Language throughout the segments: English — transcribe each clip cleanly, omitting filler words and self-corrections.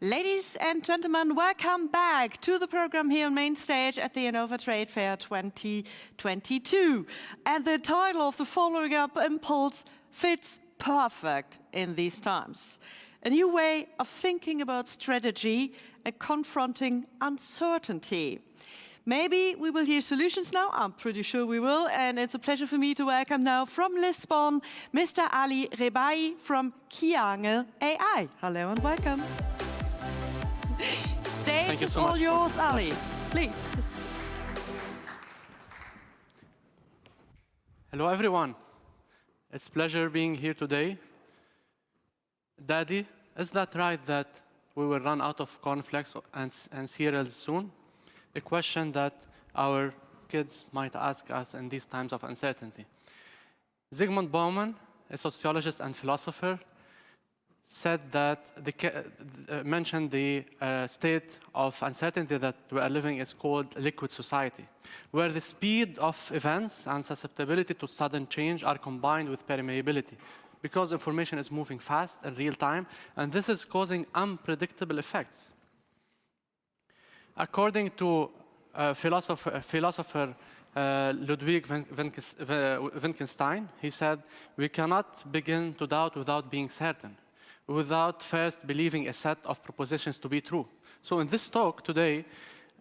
Ladies and gentlemen, welcome back to the program here on main stage at the Hannover Trade Fair 2022. And the title of the following up impulse fits perfect in these times. A new way of thinking about strategy and confronting uncertainty. Maybe we will hear solutions now, I'm pretty sure we will, and it's a pleasure for me to welcome now from Lisbon, Mr. Ali Rebaie from Keynote AI. Hello and welcome. Stage is all yours, Ali, please. Hello everyone, it's a pleasure being here today. Daddy, is that right that we will run out of cornflakes and cereals soon? A question that our kids might ask us in these times of uncertainty. Zygmunt Bauman, a sociologist and philosopher, said that mentioned the state of uncertainty that we are living is called liquid society, where the speed of events and susceptibility to sudden change are combined with permeability, because information is moving fast in real time, and this is causing unpredictable effects. According to philosopher Ludwig Wittgenstein, he said, "We cannot begin to doubt without being certain, without first believing a set of propositions to be true." So in this talk today,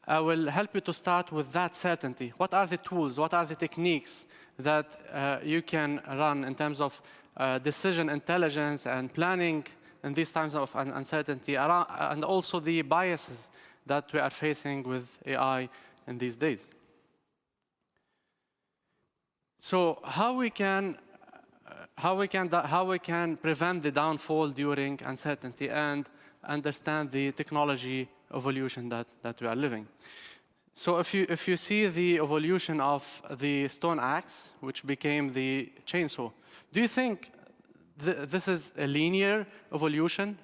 I will help you to start with that certainty. What are the tools, what are the techniques that you can run in terms of decision intelligence and planning in these times of uncertainty, and also the biases that we are facing with AI in these days. So how we can prevent the downfall during uncertainty and understand the technology evolution that we are living. So if you see the evolution of the stone axe, which became the chainsaw, do you think this is a linear evolution,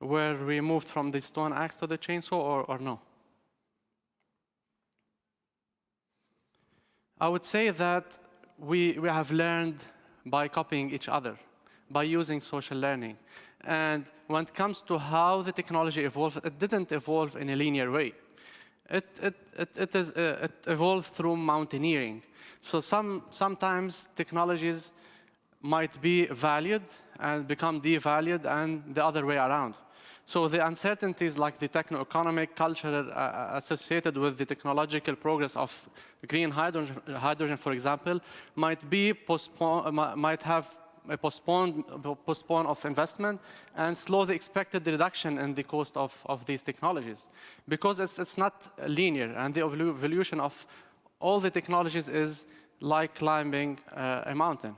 where we moved from the stone axe to the chainsaw, or no? I would say that we have learned by copying each other, by using social learning. And when it comes to how the technology evolved, it didn't evolve in a linear way. It evolved through mountaineering. So sometimes technologies might be valued and become devalued, and the other way around. So the uncertainties like the techno-economic culture associated with the technological progress of green hydrogen, for example, might have a postpone of investment and slow the expected reduction in the cost of these technologies. Because it's not linear, and the evolution of all the technologies is like climbing a mountain.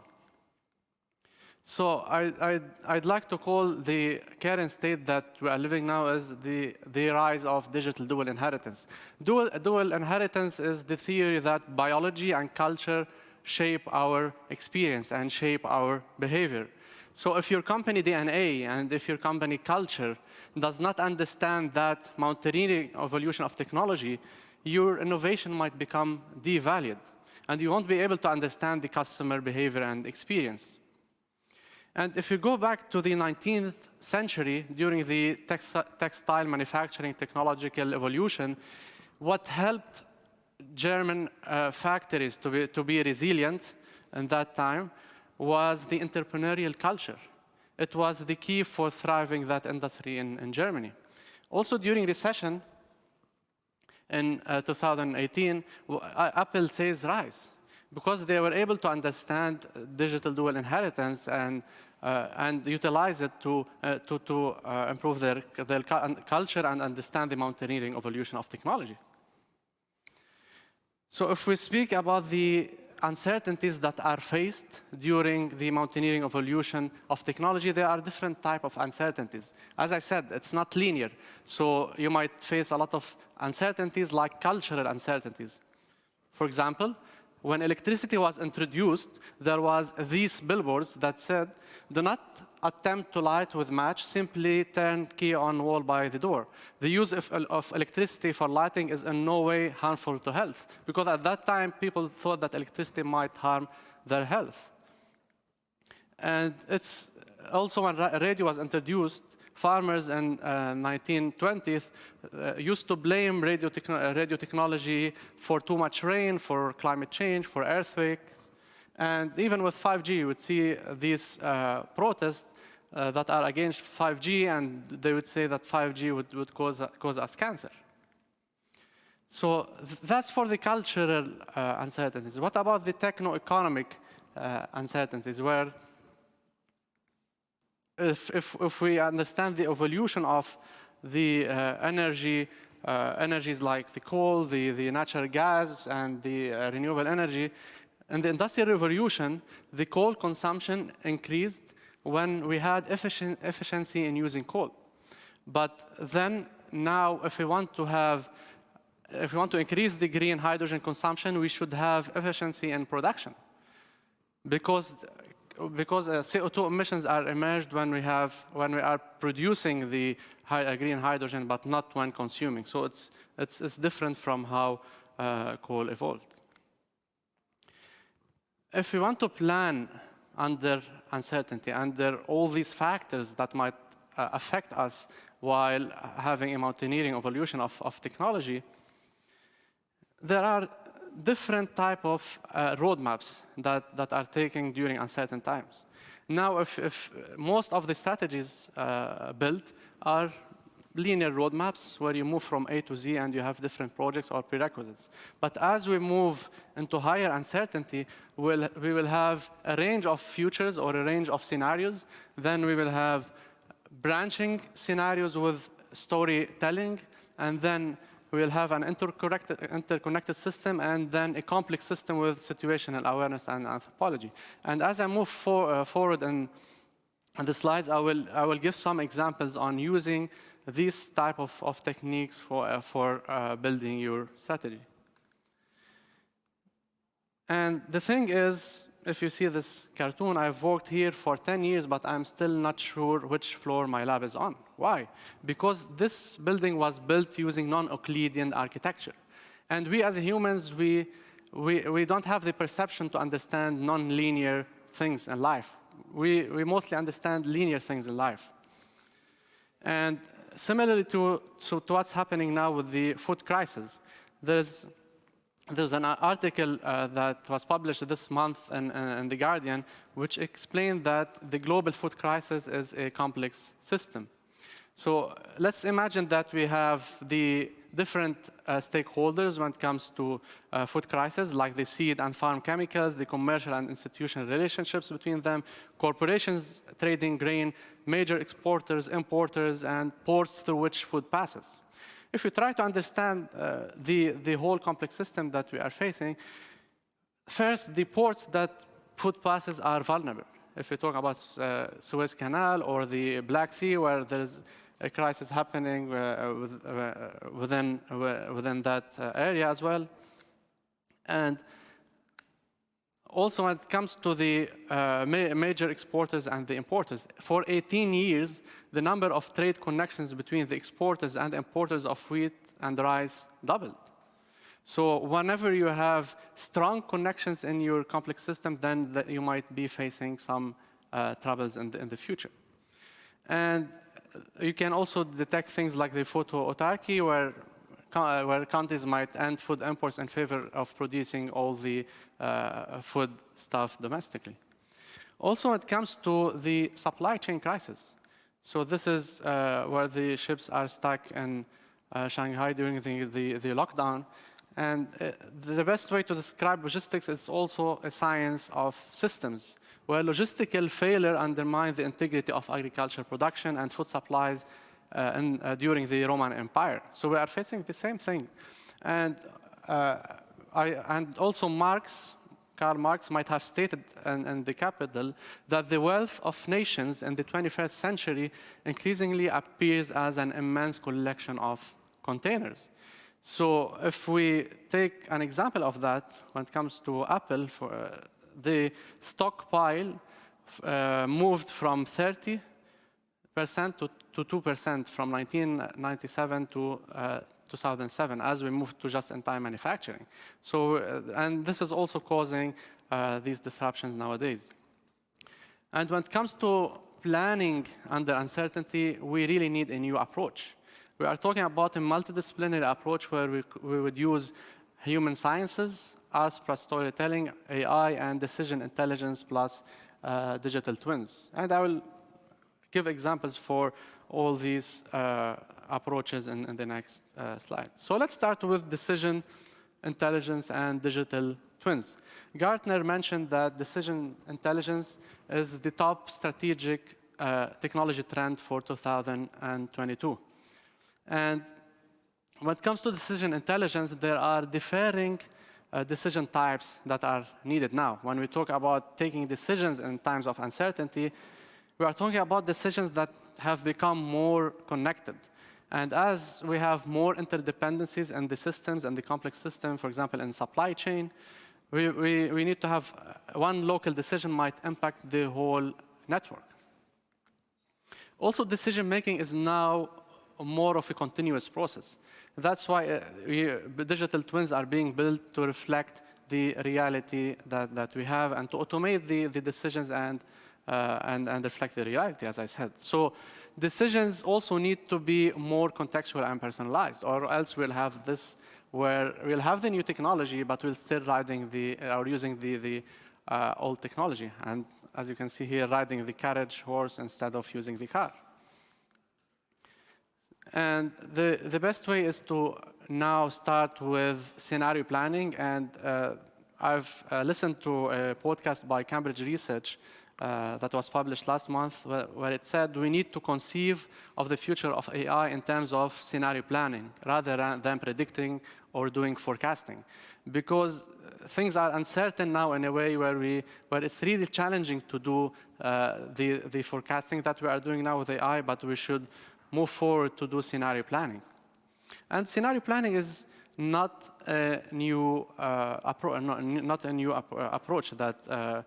So I'd like to call the current state that we are living now as the rise of digital dual inheritance. Dual inheritance is the theory that biology and culture shape our experience and shape our behavior. So if your company DNA and if your company culture does not understand that mountaineering evolution of technology, your innovation might become devalued, and you won't be able to understand the customer behavior and experience. And if you go back to the 19th century, during the textile manufacturing technological evolution, what helped German factories to be resilient in that time was the entrepreneurial culture. It was the key for thriving that industry in Germany. Also during recession in 2018, Apple sales rise, because they were able to understand digital dual inheritance and utilize it to improve their culture and understand the mountaineering evolution of technology. So if we speak about the uncertainties that are faced during the mountaineering evolution of technology, there are different types of uncertainties. As I said, it's not linear. So you might face a lot of uncertainties like cultural uncertainties. For example, when electricity was introduced, there was these billboards that said, "Do not attempt to light with match, simply turn key on wall by the door." The use of electricity for lighting is in no way harmful to health, because at that time, people thought that electricity might harm their health. And it's also when radio was introduced, farmers in 1920s used to blame radio technology for too much rain, for climate change, for earthquakes. And even with 5G, you would see these protests that are against 5G, and they would say that 5G would cause us cancer. So that's for the cultural uncertainties. What about the techno-economic uncertainties, where if we understand the evolution of the energies like the coal, the natural gas, and the renewable energy, in the Industrial Revolution, the coal consumption increased when we had efficiency in using coal. But then now, if we want to increase the green hydrogen consumption, we should have efficiency in production, because CO2 emissions are emerged when we are producing the green hydrogen, but not when consuming. So it's different from how coal evolved. If we want to plan under uncertainty, under all these factors that might affect us while having a mountaineering evolution of technology, there are different type of roadmaps that are taken during uncertain times. Now, if most of the strategies built are linear roadmaps where you move from A to Z and you have different projects or prerequisites. But as we move into higher uncertainty, we will have a range of futures or a range of scenarios. Then we will have branching scenarios with storytelling, and then we will have an interconnected system, and then a complex system with situational awareness and anthropology. And as I move forward in the slides, I will give some examples on using these type of techniques for building your strategy. And the thing is, if you see this cartoon, I've worked here for 10 years, but I'm still not sure which floor my lab is on. Why? Because this building was built using non-Euclidean architecture. And we as humans, we don't have the perception to understand non-linear things in life. We mostly understand linear things in life. And similarly to what's happening now with the food crisis, there's an article that was published this month in The Guardian, which explained that the global food crisis is a complex system. So let's imagine that we have the different stakeholders when it comes to food crisis, like the seed and farm chemicals, the commercial and institutional relationships between them, corporations trading grain, major exporters, importers, and ports through which food passes. If you try to understand the whole complex system that we are facing, first, the ports that food passes are vulnerable. If you talk about Suez Canal or the Black Sea, where there's a crisis happening within that area as well. And also when it comes to the major exporters and the importers, for 18 years, the number of trade connections between the exporters and importers of wheat and rice doubled. So whenever you have strong connections in your complex system, then you might be facing some troubles in the future. And you can also detect things like the food autarky, where countries might end food imports in favor of producing all the food stuff domestically. Also, when it comes to the supply chain crisis, so this is where the ships are stuck in Shanghai during the lockdown. And the best way to describe logistics is also a science of systems, where logistical failure undermines the integrity of agricultural production and food supplies during the Roman Empire. So we are facing the same thing. And also Karl Marx might have stated in The Capital that the wealth of nations in the 21st century increasingly appears as an immense collection of containers. So if we take an example of that, when it comes to Apple, the stockpile moved from 30% to 2% from 1997 to 2007, as we moved to just-in-time manufacturing. So, and this is also causing these disruptions nowadays. And when it comes to planning under uncertainty, we really need a new approach. We are talking about a multidisciplinary approach where we would use human sciences, arts plus storytelling, AI, and decision intelligence plus digital twins. And I will give examples for all these approaches in the next slide. So let's start with decision intelligence and digital twins. Gartner mentioned that decision intelligence is the top strategic technology trend for 2022. And when it comes to decision intelligence, there are differing decision types that are needed now. When we talk about taking decisions in times of uncertainty, we are talking about decisions that have become more connected. And as we have more interdependencies in the systems and the complex system, for example, in supply chain, we need to have one local decision might impact the whole network. Also, decision-making is now more of a continuous process. That's why digital twins are being built to reflect the reality that we have and to automate the decisions and reflect the reality, as I said. So decisions also need to be more contextual and personalized, or else we'll have this where we'll have the new technology, but we'll still using the old technology. And as you can see here, riding the carriage horse instead of using the car. And the best way is to now start with scenario planning. And I've listened to a podcast by Cambridge Research that was published last month, where it said we need to conceive of the future of AI in terms of scenario planning, rather than predicting or doing forecasting. Because things are uncertain now in a way where it's really challenging to do the forecasting that we are doing now with AI, but we should move forward to do scenario planning. And scenario planning is not a new approach that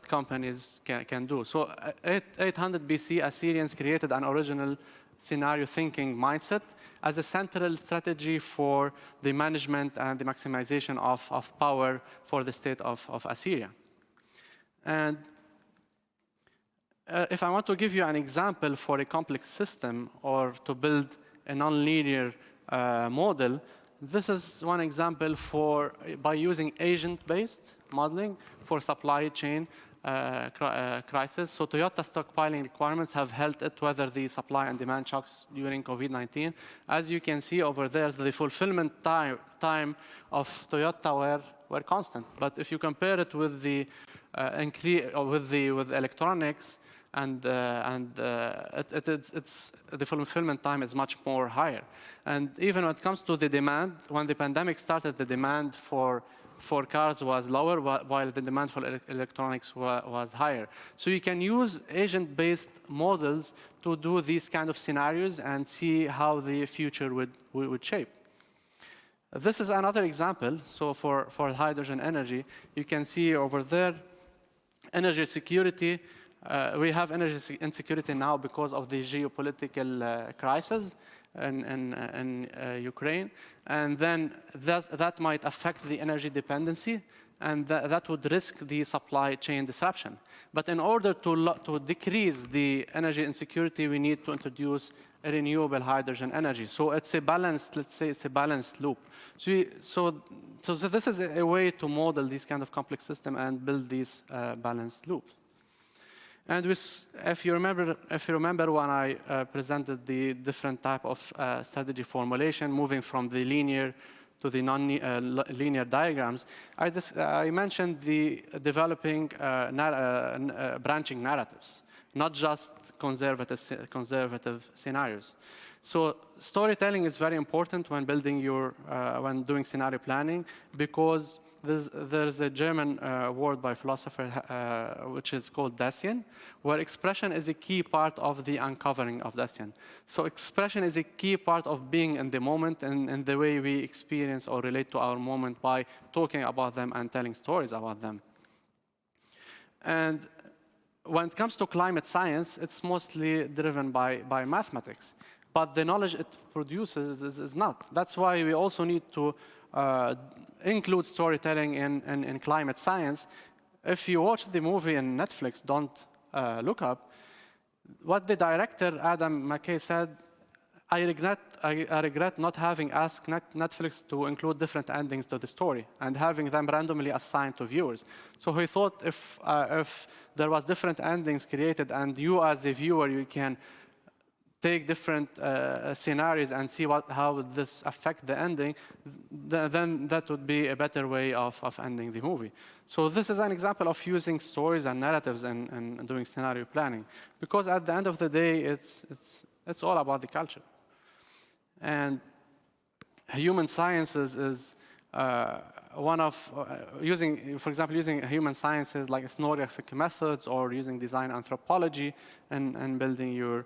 companies can do. So 800 BC, Assyrians created an original scenario thinking mindset as a central strategy for the management and the maximization of power for the state of Assyria. And if I want to give you an example for a complex system or to build a nonlinear model, this is one example by using agent-based modeling for supply chain crisis. So Toyota stockpiling requirements have helped it weather the supply and demand shocks during COVID-19. As you can see over there, the fulfillment time of Toyota were constant. But if you compare it with the with electronics, it's the fulfillment time is much more higher. And even when it comes to the demand, when the pandemic started, the demand for cars was lower, while the demand for electronics was higher. So you can use agent-based models to do these kind of scenarios and see how the future would shape. This is another example. So for hydrogen energy, you can see over there, energy security. We have energy insecurity now because of the geopolitical crisis in Ukraine, and then that might affect the energy dependency, and that would risk the supply chain disruption. But in order to decrease the energy insecurity, we need to introduce a renewable hydrogen energy. So it's a balanced, let's say it's a balanced loop. So this is a way to model this kind of complex system and build these balanced loops. And if you remember when I presented the different type of strategy formulation, moving from the linear to the non-linear diagrams, I mentioned the developing branching narratives, not just conservative scenarios. So storytelling is very important when building when doing scenario planning, because there's a German word by philosopher which is called Dasein, where expression is a key part of the uncovering of Dasein. So expression is a key part of being in the moment and the way we experience or relate to our moment by talking about them and telling stories about them. And when it comes to climate science, it's mostly driven by mathematics. But the knowledge it produces is not. That's why we also need to include storytelling in climate science. If you watch the movie on Netflix, Don't Look Up, what the director, Adam McKay, said, I regret not having asked Netflix to include different endings to the story and having them randomly assigned to viewers. So he thought if there was different endings created and you as a viewer, you can take different scenarios and see how this affect the ending, then that would be a better way of ending the movie. So this is an example of using stories and narratives and doing scenario planning. Because at the end of the day, it's all about the culture. And human sciences is one of for example, using human sciences like ethnographic methods or using design anthropology and building your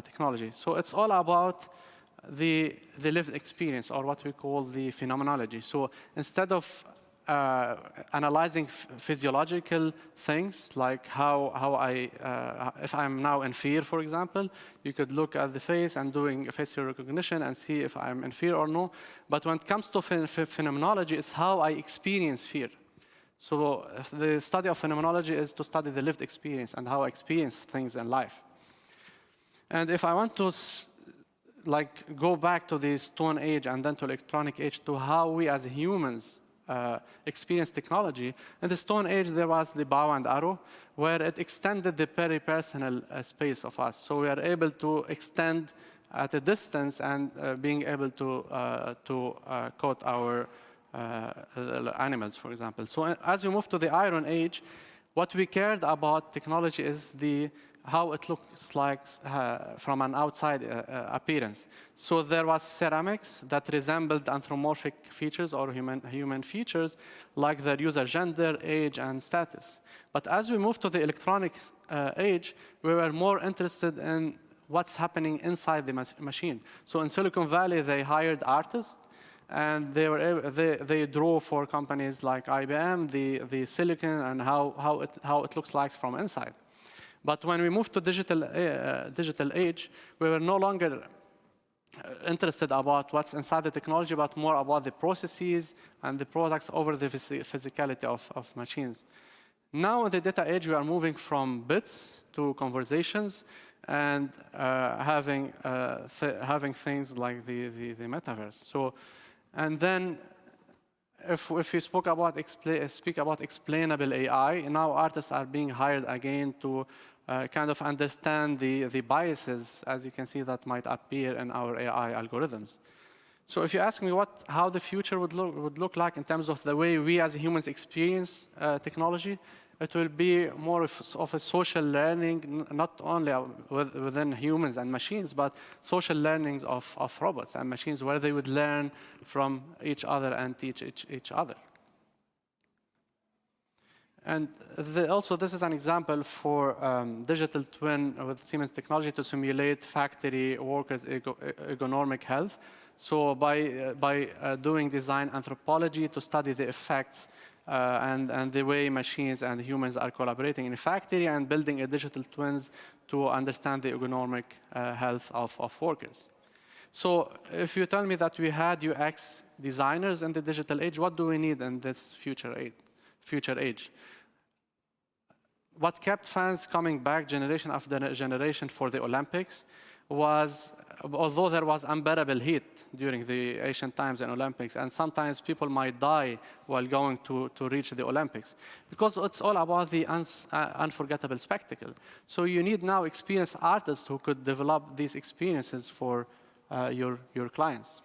technology. So it's all about the lived experience, or what we call the phenomenology. So instead of analyzing physiological things like if I'm now in fear, for example, you could look at the face and doing facial recognition and see if I'm in fear or no. But when it comes to phenomenology, it's how I experience fear. So the study of phenomenology is to study the lived experience and how I experience things in life. And if I want to go back to the Stone Age and then to electronic age, to how we as humans experience technology. In the Stone Age, there was the bow and arrow, where it extended the peripersonal space of us. So we are able to extend at a distance and being able to coat our animals, for example. So as we move to the Iron Age, what we cared about technology is how it looks like from an outside appearance. So there was ceramics that resembled anthropomorphic features or human features, like their user gender, age, and status. But as we moved to the electronic age, we were more interested in what's happening inside the machine. So in Silicon Valley, they hired artists, and they drew for companies like IBM the silicon and how it looks like from inside. But when we moved to digital age, we were no longer interested about what's inside the technology, but more about the processes and the products over the physicality of machines. Now in the data age, we are moving from bits to conversations and having things like the metaverse. So, and then if we speak about explainable AI, now artists are being hired again to kind of understand the biases, as you can see, that might appear in our AI algorithms. So if you ask me how the future would look like in terms of the way we as humans experience technology, it will be more of a social learning, not only within humans and machines, but social learnings of robots and machines, where they would learn from each other and teach each other. And also, this is an example for digital twin with Siemens technology to simulate factory workers' ergonomic health. So by doing design anthropology to study the effects and the way machines and humans are collaborating in a factory, and building a digital twins to understand the ergonomic health of workers. So if you tell me that we had UX designers in the digital age, what do we need in this future age? What kept fans coming back generation after generation for the Olympics was, although there was unbearable heat during the ancient times in Olympics, and sometimes people might die while going to reach the Olympics, because it's all about the unforgettable spectacle. So you need now experienced artists who could develop these experiences for your clients.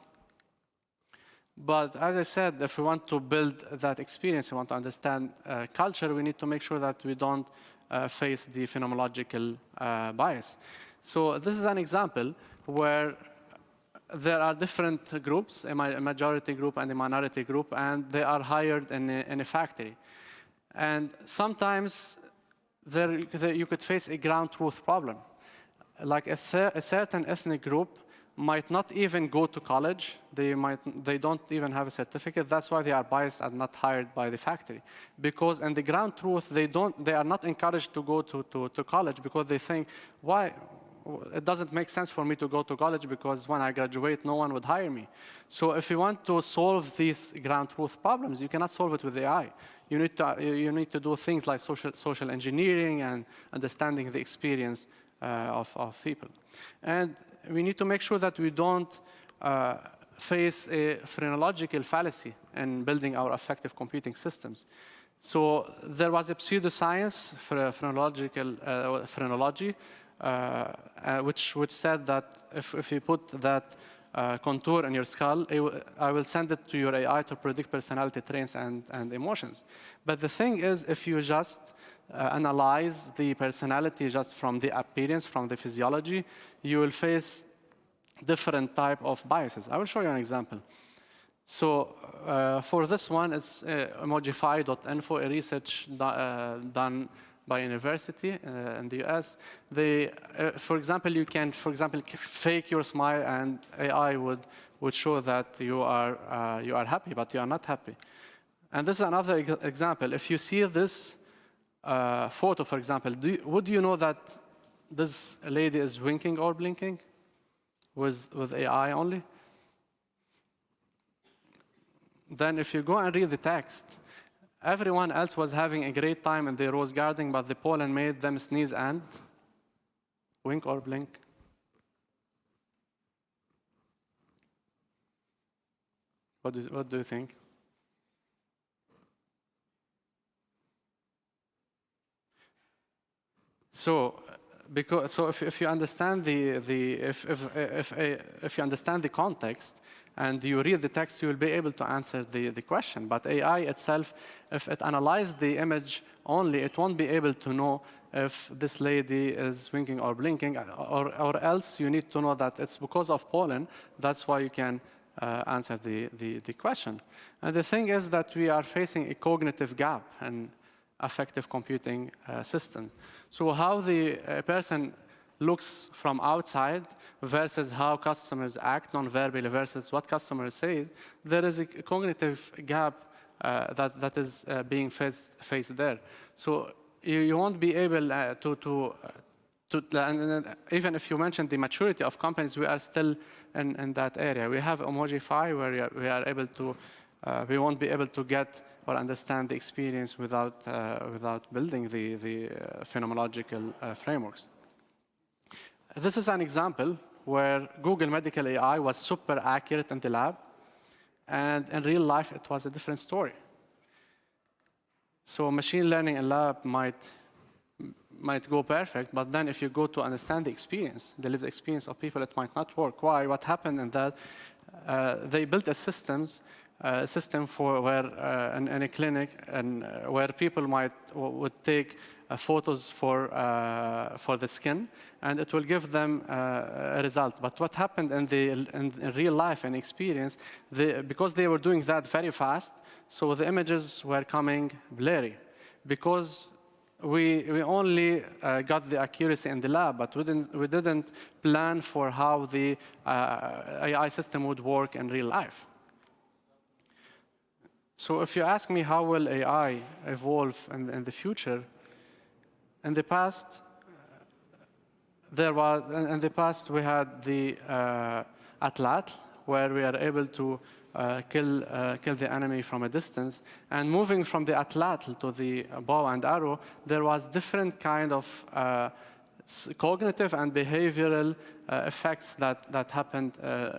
But as I said, if we want to build that experience, we want to understand culture, we need to make sure that we don't face the phenomenological bias. So this is an example where there are different groups, a majority group and a minority group, and they are hired in a factory. And sometimes you could face a ground truth problem. Like a certain ethnic group might not even go to college. They don't even have a certificate. That's why they are biased and not hired by the factory. Because in the ground truth, they are not encouraged to go to college, because they think, why? It doesn't make sense for me to go to college, because when I graduate, no one would hire me. So if you want to solve these ground truth problems, you cannot solve it with AI. You need to do things like social engineering and understanding the experience of people. And we need to make sure that we don't face a phrenological fallacy in building our effective computing systems. So there was a pseudoscience for phrenology, which said that if you put that contour in your skull, I will send it to your AI to predict personality traits and emotions. But the thing is, if you just analyze the personality just from the appearance, from the physiology, you will face different type of biases. I will show you an example. So for this one, it's emojify.info, a research done by a university in the US. They, for example, you can, fake your smile, and AI would show that you are happy, but you are not happy. And this is another example. If you see this photo, for example, would you know that this lady is winking or blinking with AI only? Then if you go and read the text, everyone else was having a great time in the rose garden, but the pollen made them sneeze and wink or blink. What do you think? So if you understand if you understand the context and you read the text, you will be able to answer the question. But AI itself, if it analyzes the image only, it won't be able to know if this lady is winking or blinking, or else you need to know that it's because of pollen. That's why you can answer the question. And the thing is that we are facing a cognitive gap in effective computing system. So how the person looks from outside versus how customers act non-verbally versus what customers say, there is a cognitive gap that is being faced there. So you won't be able and even if you mentioned the maturity of companies, we are still in that area. We have Emojify where we are able to, we won't be able to get or understand the experience without building the phenomenological frameworks. This is an example where Google Medical AI was super accurate in the lab, and in real life it was a different story. So machine learning in lab might go perfect, but then if you go to understand the experience, the lived experience of people, it might not work. Why? What happened in that? They built a system for where in a clinic and where people would take photos for the skin, and it will give them a result. But what happened in real life and experience, because they were doing that very fast, so the images were coming blurry. Because we only got the accuracy in the lab, but we didn't plan for how the AI system would work in real life. So if you ask me how will AI evolve in the future, in the past we had the atlatl, where we are able to kill the enemy from a distance. And moving from the atlatl to the bow and arrow, there was different kind of cognitive and behavioral effects that happened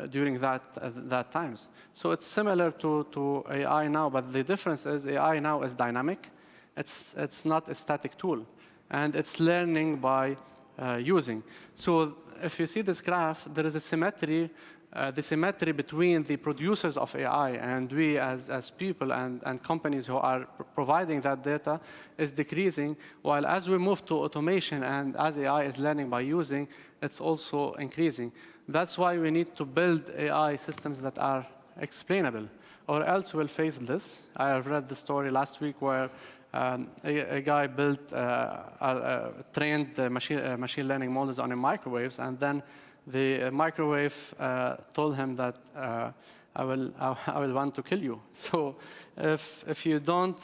during that times. So it's similar to AI now, but the difference is AI now is dynamic. It's not a static tool, and it's learning by using. So if you see this graph, there is a symmetry. The symmetry between the producers of AI and we as people and companies who are providing that data is decreasing, while as we move to automation and as AI is learning by using, it's also increasing. That's why we need to build AI systems that are explainable, or else we'll face this. I have read the story last week where a guy built trained machine learning models on microwaves, and then the microwave told him that I will want to kill you. So if you don't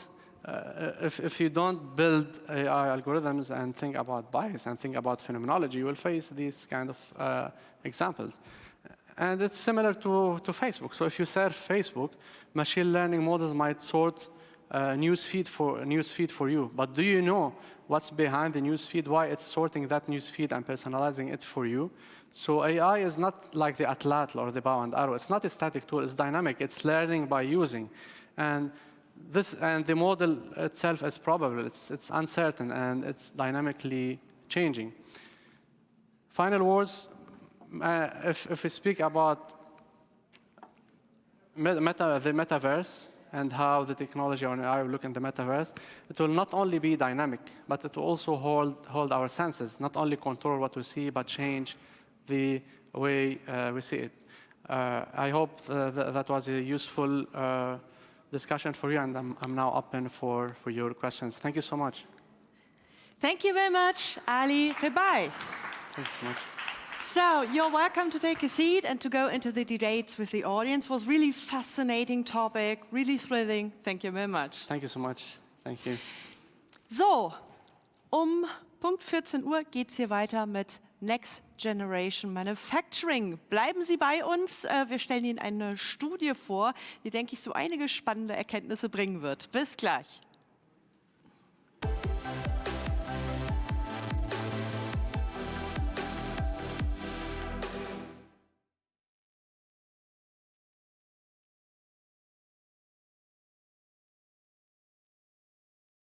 build AI algorithms and think about bias and think about phenomenology, you will face these kind of examples. And it's similar to Facebook. So if you serve Facebook, machine learning models might sort news feed for you. But do you know what's behind the news feed? Why it's sorting that news feed and personalizing it for you? So AI is not like the atlatl or the bow and arrow. It's not a static tool. It's dynamic. It's learning by using, and the model itself is probable. It's uncertain and it's dynamically changing. Final words. If we speak about the metaverse and how the technology on AI will look in the metaverse, it will not only be dynamic, but it will also hold our senses, not only control what we see, but change the way we see it. I hope that was a useful discussion for you, and I'm now open for your questions. Thank you so much. Thank you very much, Ali Rebaie. Thanks so much. So you're welcome to take a seat and to go into the debates with the audience. It was really fascinating topic, really thrilling. Thank you very much. Thank you so much. Thank you. So, Punkt 14 Uhr geht's hier weiter mit Next Generation Manufacturing. Bleiben Sie bei uns. Wir stellen Ihnen eine Studie vor, die, denke ich, so einige spannende Erkenntnisse bringen wird. Bis gleich.